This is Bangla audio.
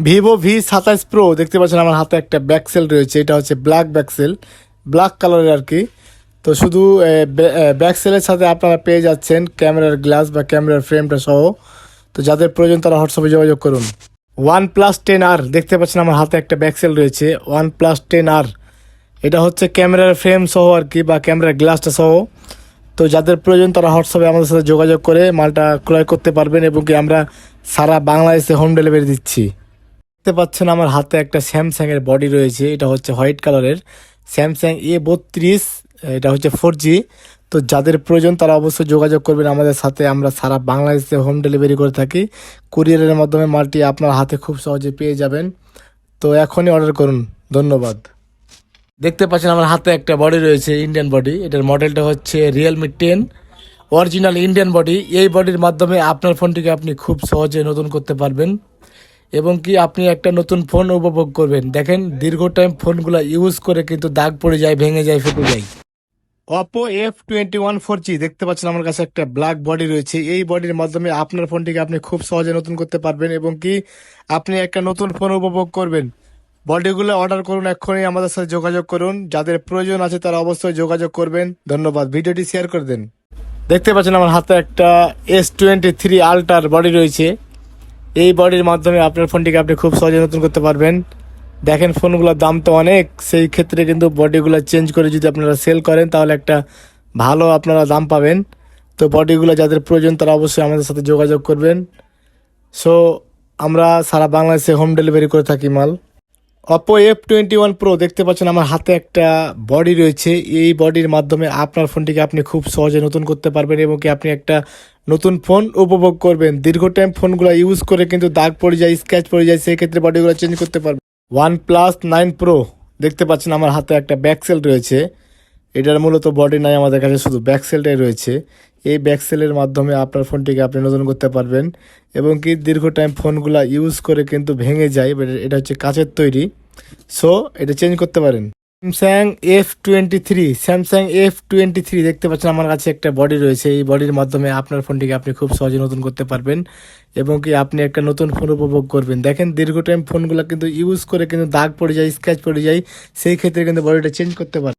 ভিভো V27 প্রো দেখতে পাচ্ছেন আমার হাতে একটা ব্যাকসেল রয়েছে। এটা হচ্ছে ব্ল্যাক ব্যাকসেল, ব্ল্যাক কালারের আর কি। তো শুধু ব্যাকসেলের সাথে আপনারা পেয়ে যাচ্ছেন ক্যামেরার গ্লাস বা ক্যামেরার ফ্রেমটা সহ। তো যাদের প্রয়োজন তারা হোয়াটসঅ্যাপে যোগাযোগ করুন। OnePlus 10R দেখতে পাচ্ছেন আমার হাতে একটা ব্যাকসেল রয়েছে, OnePlus 10R। এটা হচ্ছে ক্যামেরার ফ্রেম সহ আর কি, বা ক্যামেরার গ্লাসটা সহ। তো যাদের প্রয়োজন তারা হোয়াটসঅ্যাপে আমাদের সাথে যোগাযোগ করে মালটা ক্রয় করতে পারবেন, এবং কি আমরা সারা বাংলাদেশে হোম ডেলিভারি দিচ্ছি। দেখতে পাচ্ছেন আমার হাতে একটা স্যামসাংয়ের বডি রয়েছে। এটা হচ্ছে হোয়াইট কালারের Samsung A32। এটা হচ্ছে 4G। তো যাদের প্রয়োজন তারা অবশ্যই যোগাযোগ করবেন আমাদের সাথে। আমরা সারা বাংলাদেশে হোম ডেলিভারি করে থাকি। কুরিয়ারের মাধ্যমে মালটি আপনার হাতে খুব সহজে পেয়ে যাবেন। তো এখনই অর্ডার করুন। ধন্যবাদ। দেখতে পাচ্ছেন আমার হাতে একটা বডি রয়েছে, ইন্ডিয়ান বডি। এটার মডেলটা হচ্ছে Realme 10, অরিজিনাল ইন্ডিয়ান বডি। এই বডির মাধ্যমে আপনার ফোনটিকে আপনি খুব সহজে নতুন করতে পারবেন, এবং কি আপনি একটা নতুন ফোন উপভোগ করবেন। দেখেন দীর্ঘ টাইম ফোনগুলো ইউজ করে কিন্তু দাগ পড়ে যায়, ভেঙে যায়, ফেটে যায়। Oppo F21 4G দেখতে পাচ্ছেন আমার কাছে একটা ব্ল্যাক বডি রয়েছে। এই বডির মাধ্যমে আপনার ফোনটিকে আপনি খুব সহজে নতুন করতে পারবেন, এবং কি আপনি একটা নতুন ফোন উপভোগ করবেন। বডিগুলো অর্ডার করুন, এক্ষুনি আমাদের সাথে যোগাযোগ করুন। যাদের প্রয়োজন আছে তারা অবশ্যই যোগাযোগ করবেন। ধন্যবাদ। ভিডিওটি শেয়ার করে দেন। দেখতে পাচ্ছেন আমার হাতে একটা S23 আল্ট্রার বডি রয়েছে। এই বডির মাধ্যমে আপনার ফোনটিকে আপনি খুব সহজে নতুন করতে পারবেন। দেখেন ফোনগুলোর দাম তো অনেক, সেই ক্ষেত্রে কিন্তু বডিগুলো চেঞ্জ করে যদি আপনারা সেল করেন তাহলে একটা ভালো আপনারা দাম পাবেন। তো বডিগুলো যাদের প্রয়োজন তারা অবশ্যই আমাদের সাথে যোগাযোগ করবেন। সো আমরা সারা বাংলাদেশে হোম ডেলিভারি করে থাকি মাল। Oppo F21 Pro দেখতে পাচ্ছেন আমার হাতে একটা বডি রয়েছে। এই বডির মাধ্যমে আপনার ফোনটিকে আপনি খুব সহজে নতুন করতে পারবেন, এবং কি আপনি একটা নতুন ফোন উপভোগ করবেন। দীর্ঘ টাইম ফোনগুলো ইউজ করে কিন্তু দাগ পড়ে যায়, স্ক্র্যাচ পড়ে যায়, সেই ক্ষেত্রে বডিগুলো চেঞ্জ করতে পারবেন। OnePlus 9 Pro দেখতে পাচ্ছেন আমার হাতে একটা ব্যাকসেল রয়েছে। এটার মূলত বডি নাই আমাদের কাছে, শুধু ব্যাকসেলটাই রয়েছে। এই ব্যাকসেলের মাধ্যমে আপনার ফোনটিকে আপনি নতুন করতে পারবেন, এবং কি দীর্ঘ টাইম ফোনগুলো ইউজ করে কিন্তু ভেঙে যায়। এটা হচ্ছে কাচের তৈরি। সো এটা চেঞ্জ করতে পারেন। Samsung F23 দেখতে পাচ্ছেন আমার কাছে একটা বডি রয়েছে। এই বডির মাধ্যমে আপনার ফোনটিকে আপনি খুব সহজে নতুন করতে পারবেন, এবং কি আপনি একটা নতুন ফোন উপভোগ করবেন। দেখেন দীর্ঘ টাইম ফোনগুলো কিন্তু ইউজ করে কিন্তু দাগ পড়ে যায়, স্ক্র্যাচ পড়ে যায়, সেই ক্ষেত্রে কিন্তু বডিটা চেঞ্জ করতে পারেন।